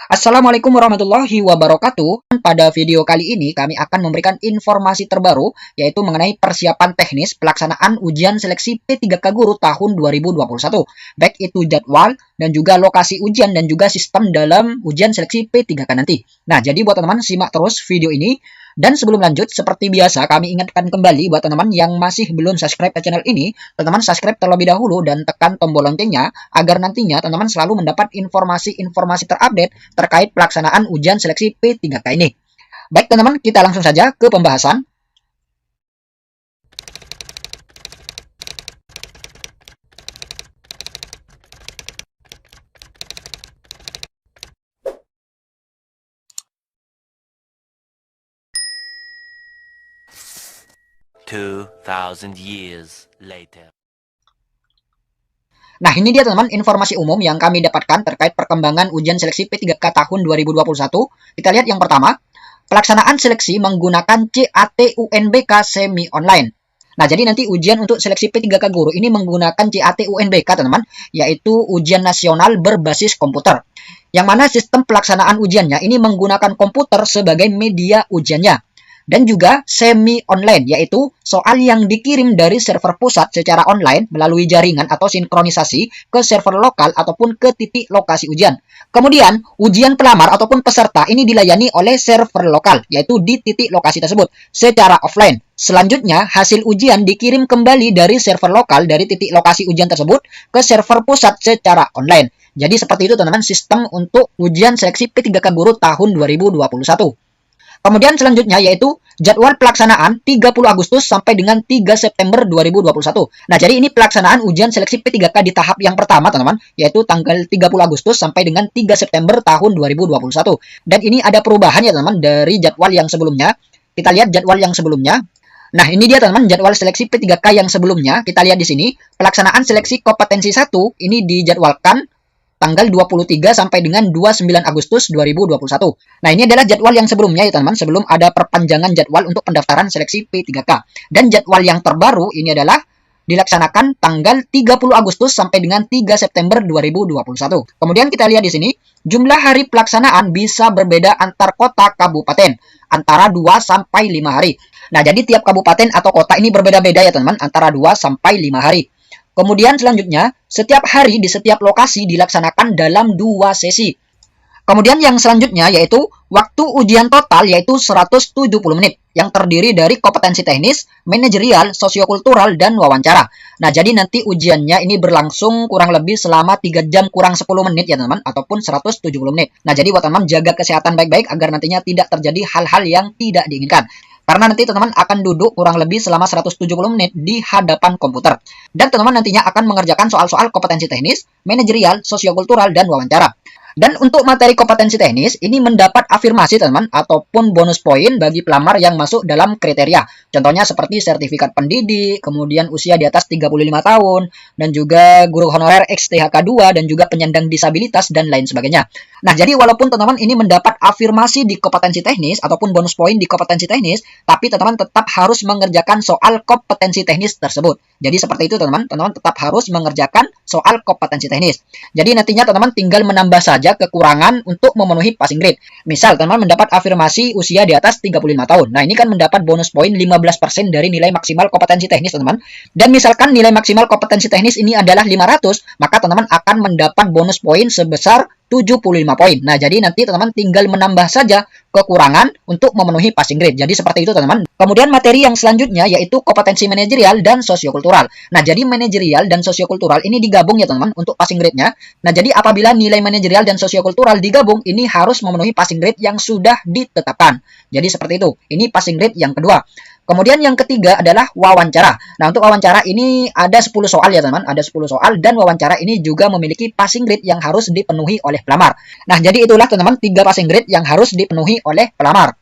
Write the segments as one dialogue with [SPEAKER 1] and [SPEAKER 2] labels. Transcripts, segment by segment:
[SPEAKER 1] Assalamualaikum warahmatullahi wabarakatuh. Pada video kali ini kami akan memberikan informasi terbaru yaitu mengenai persiapan teknis pelaksanaan ujian seleksi P3K Guru tahun 2021. Baik itu jadwal dan juga lokasi ujian dan juga sistem dalam ujian seleksi P3K nanti. Nah, jadi buat teman-teman simak terus video ini. Dan sebelum lanjut, seperti biasa kami ingatkan kembali buat teman-teman yang masih belum subscribe ke channel ini, teman-teman subscribe terlebih dahulu dan tekan tombol loncengnya agar nantinya teman-teman selalu mendapat informasi-informasi terupdate terkait pelaksanaan ujian seleksi P3K ini. Baik teman-teman, kita langsung saja ke pembahasan.
[SPEAKER 2] Two thousand years later.
[SPEAKER 1] Nah, ini dia teman-teman informasi umum yang kami dapatkan terkait perkembangan ujian seleksi P3K tahun 2021. Kita lihat yang pertama, pelaksanaan seleksi menggunakan CAT UNBK semi online. Nah, jadi nanti ujian untuk seleksi P3K Guru ini menggunakan CAT UNBK teman-teman, yaitu ujian nasional berbasis komputer. Yang mana sistem pelaksanaan ujiannya ini menggunakan komputer sebagai media ujiannya. Dan juga semi online, yaitu soal yang dikirim dari server pusat secara online melalui jaringan atau sinkronisasi ke server lokal ataupun ke titik lokasi ujian. Kemudian, ujian pelamar ataupun peserta ini dilayani oleh server lokal, yaitu di titik lokasi tersebut secara offline. Selanjutnya, hasil ujian dikirim kembali dari server lokal dari titik lokasi ujian tersebut ke server pusat secara online. Jadi seperti itu teman-teman sistem untuk ujian seleksi P3K Guru tahun 2021. Kemudian selanjutnya yaitu jadwal pelaksanaan 30 Agustus sampai dengan 3 September 2021. Nah, jadi ini pelaksanaan ujian seleksi P3K di tahap yang pertama, teman-teman, yaitu tanggal 30 Agustus sampai dengan 3 September tahun 2021. Dan ini ada perubahan ya, teman-teman, dari jadwal yang sebelumnya. Kita lihat jadwal yang sebelumnya. Nah, ini dia teman-teman jadwal seleksi P3K yang sebelumnya. Kita lihat di sini, pelaksanaan seleksi kompetensi 1 ini dijadwalkan tanggal 23 sampai dengan 29 Agustus 2021. Nah, ini adalah jadwal yang sebelumnya ya teman-teman, sebelum ada perpanjangan jadwal untuk pendaftaran seleksi P3K. Dan jadwal yang terbaru ini adalah dilaksanakan tanggal 30 Agustus sampai dengan 3 September 2021. Kemudian kita lihat di sini, jumlah hari pelaksanaan bisa berbeda antar kota kabupaten, antara 2 sampai 5 hari. Nah, jadi tiap kabupaten atau kota ini berbeda-beda ya teman-teman, antara 2 sampai 5 hari. Kemudian selanjutnya, setiap hari di setiap lokasi dilaksanakan dalam 2 sesi. Kemudian yang selanjutnya yaitu waktu ujian total yaitu 170 menit yang terdiri dari kompetensi teknis, manajerial, sosiokultural, dan wawancara. Nah, jadi nanti ujiannya ini berlangsung kurang lebih selama 3 jam kurang 10 menit ya teman-teman, ataupun 170 menit. Nah, jadi buat teman-teman jaga kesehatan baik-baik agar nantinya tidak terjadi hal-hal yang tidak diinginkan. Karena nanti teman-teman akan duduk kurang lebih selama 170 menit di hadapan komputer. Dan teman-teman nantinya akan mengerjakan soal-soal kompetensi teknis, manajerial, sosiokultural, dan wawancara. Dan untuk materi kompetensi teknis, ini mendapat afirmasi teman-teman, ataupun bonus poin bagi pelamar yang masuk dalam kriteria. Contohnya seperti sertifikat pendidik, kemudian usia di atas 35 tahun, dan juga guru honorer XTHK2, dan juga penyandang disabilitas, dan lain sebagainya. Nah, jadi walaupun teman-teman ini mendapat afirmasi di kompetensi teknis, ataupun bonus poin di kompetensi teknis, tapi teman-teman tetap harus mengerjakan soal kompetensi teknis tersebut. Jadi seperti itu teman-teman, teman-teman tetap harus mengerjakan soal kompetensi teknis. Jadi nantinya teman-teman tinggal menambah saja kekurangan untuk memenuhi passing grade. Misal teman-teman mendapat afirmasi usia di atas 35 tahun. Nah, ini kan mendapat bonus poin 15% dari nilai maksimal kompetensi teknis teman-teman. Dan misalkan nilai maksimal kompetensi teknis ini adalah 500, maka teman-teman akan mendapat bonus poin sebesar 75 poin. Nah, jadi nanti teman-teman tinggal menambah saja kekurangan untuk memenuhi passing grade. Jadi seperti itu teman-teman. Kemudian materi yang selanjutnya yaitu kompetensi manajerial dan sosiokultural. Nah, jadi manajerial dan sosiokultural ini digabung ya teman-teman untuk passing grade-nya. Nah, jadi apabila nilai manajerial dan sosiokultural digabung, ini harus memenuhi passing grade yang sudah ditetapkan. Jadi seperti itu. Ini passing grade yang kedua. Kemudian yang ketiga adalah wawancara. Nah, untuk wawancara ini ada 10 soal ya teman-teman, ada 10 soal dan wawancara ini juga memiliki passing grade yang harus dipenuhi oleh pelamar. Nah, jadi itulah teman-teman 3 passing grade yang harus dipenuhi oleh pelamar.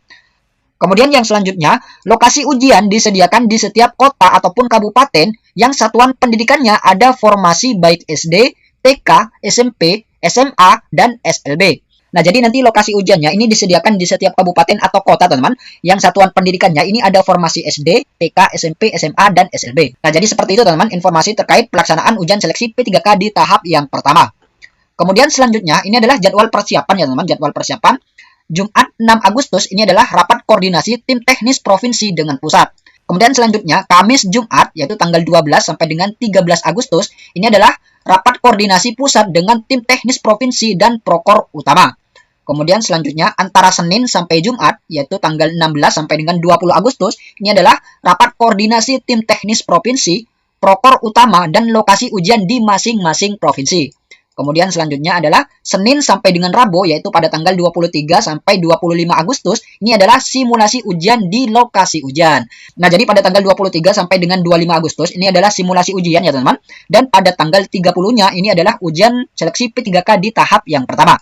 [SPEAKER 1] Kemudian yang selanjutnya, lokasi ujian disediakan di setiap kota ataupun kabupaten yang satuan pendidikannya ada formasi baik SD, TK, SMP, SMA, dan SLB. Nah, jadi nanti lokasi ujiannya ini disediakan di setiap kabupaten atau kota, teman-teman, yang satuan pendidikannya ini ada formasi SD, TK, SMP, SMA, dan SLB. Nah, jadi seperti itu, teman-teman, informasi terkait pelaksanaan ujian seleksi P3K di tahap yang pertama. Kemudian selanjutnya ini adalah jadwal persiapan ya teman-teman, jadwal persiapan. Jumat 6 Agustus ini adalah rapat koordinasi tim teknis provinsi dengan pusat. Kemudian selanjutnya Kamis Jumat yaitu tanggal 12 sampai dengan 13 Agustus ini adalah rapat koordinasi pusat dengan tim teknis provinsi dan prokor utama. Kemudian selanjutnya antara Senin sampai Jumat yaitu tanggal 16 sampai dengan 20 Agustus ini adalah rapat koordinasi tim teknis provinsi, prokor utama dan lokasi ujian di masing-masing provinsi. Kemudian selanjutnya adalah Senin sampai dengan Rabu yaitu pada tanggal 23 sampai 25 Agustus ini adalah simulasi ujian di lokasi ujian. Nah, jadi pada tanggal 23 sampai dengan 25 Agustus ini adalah simulasi ujian ya teman-teman. Dan pada tanggal 30-nya ini adalah ujian seleksi P3K di tahap yang pertama.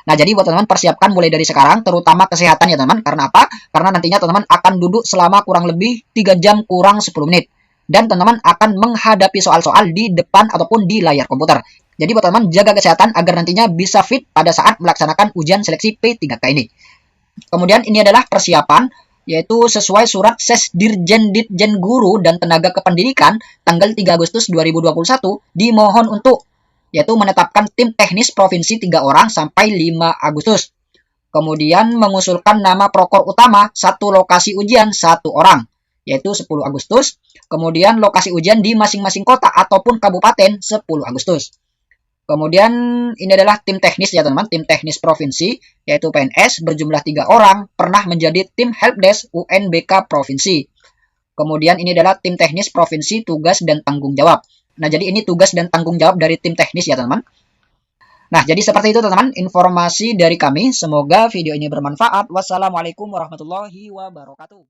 [SPEAKER 1] Nah, jadi buat teman-teman persiapkan mulai dari sekarang terutama kesehatan ya teman-teman. Karena apa? Karena nantinya teman-teman akan duduk selama kurang lebih 3 jam kurang 10 menit. Dan teman-teman akan menghadapi soal-soal di depan ataupun di layar komputer. Jadi buat teman-teman jaga kesehatan agar nantinya bisa fit pada saat melaksanakan ujian seleksi P3K ini. Kemudian ini adalah persiapan yaitu sesuai surat Sesdirjen Ditjen Guru dan Tenaga Kependidikan tanggal 3 Agustus 2021 dimohon untuk yaitu menetapkan tim teknis provinsi 3 orang sampai 5 Agustus. Kemudian mengusulkan nama prokor utama 1 lokasi ujian 1 orang yaitu 10 Agustus. Kemudian lokasi ujian di masing-masing kota ataupun kabupaten 10 Agustus. Kemudian ini adalah tim teknis ya teman-teman, tim teknis provinsi yaitu PNS berjumlah 3 orang pernah menjadi tim helpdesk UNBK provinsi. Kemudian ini adalah tim teknis provinsi tugas dan tanggung jawab. Nah, jadi ini tugas dan tanggung jawab dari tim teknis ya teman-teman. Nah, jadi seperti itu teman-teman informasi dari kami. Semoga video ini bermanfaat. Wassalamualaikum warahmatullahi wabarakatuh.